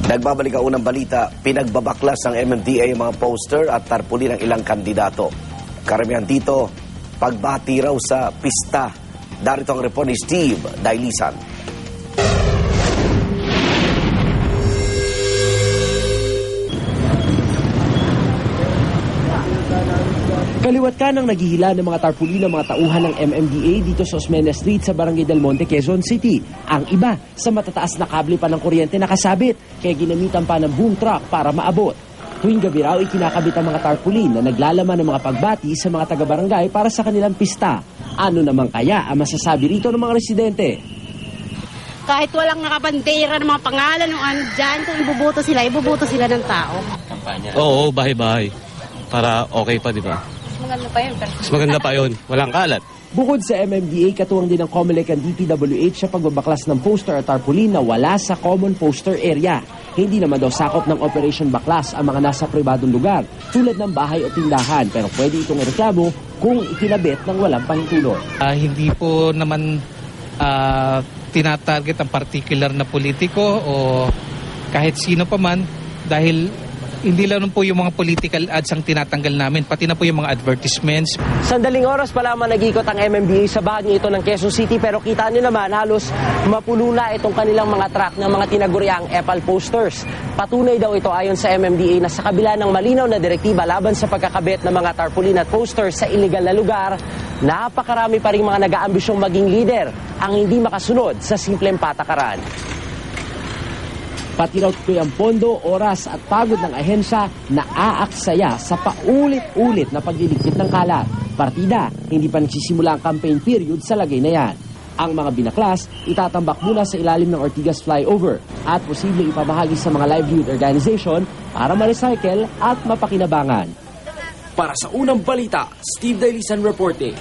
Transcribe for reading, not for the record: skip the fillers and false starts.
Nagbabalik ang unang balita, pinagbabaklas ng MMDA ang mga poster at tarpaulin ng ilang kandidato. Karamihan dito, pagbati raw sa pista. Darito ang report ni Steve Dailisan. Kaliwat ka nang naghihila ng mga tarpaulin ng mga tauhan ng MMDA dito sa Osmeña Street sa Barangay Del Monte, Quezon City. Ang iba sa matataas na kable pa ng kuryente nakasabit, kaya ginamitan pa ng boom truck para maabot. Tuwing gabi raw ikinakabit ang mga tarpaulin na naglalaman ng mga pagbati sa mga taga-barangay para sa kanilang pista. Ano naman kaya ang masasabi rito ng mga residente? Kahit walang nakabandera ng mga pangalan ng ano dyan, kung ibubuto sila ng tao. Oo, bahay-bahay. Para okay pa, di ba? Maganda pa yun. Mas maganda pa yun. Walang kalat. Bukod sa MMDA, katuwang din ng COMELEC and DPWH sa pagbabaklas ng poster at tarpaulin na wala sa common poster area. Hindi naman daw sakop ng Operation Baklas ang mga nasa pribadong lugar, tulad ng bahay o tindahan, pero pwede itong ireklamo kung ikinabit ng walang pahintulot. Hindi po naman tinatarget ang particular na politiko o kahit sino pa man, dahil hindi lang po yung mga political ads ang tinatanggal namin, pati na po yung mga advertisements. Sandaling oras pa lamang nag-ikot ang MMDA sa bahagi ito ng Quezon City, pero kita niyo naman halos mapuno na itong kanilang mga truck ng mga tinaguriang EPAL posters. Patunay daw ito ayon sa MMDA na sa kabila ng malinaw na direktiba laban sa pagkakabit ng mga tarpaulin at posters sa illegal na lugar, napakarami pa rin mga nag-aambisyong maging leader ang hindi makasunod sa simpleng patakaran. Pati raw ang pondo, oras at pagod ng ahensya na aaksaya sa paulit-ulit na pagliligpit ng kalat. Partida, hindi pa nagsisimula ang campaign period sa lagay na yan. Ang mga binaklas, itatambak muna sa ilalim ng Ortigas flyover at posibleng ipamahagi sa mga livelihood organization para ma-recycle at mapakinabangan. Para sa unang balita, Steve Dailisan reporting.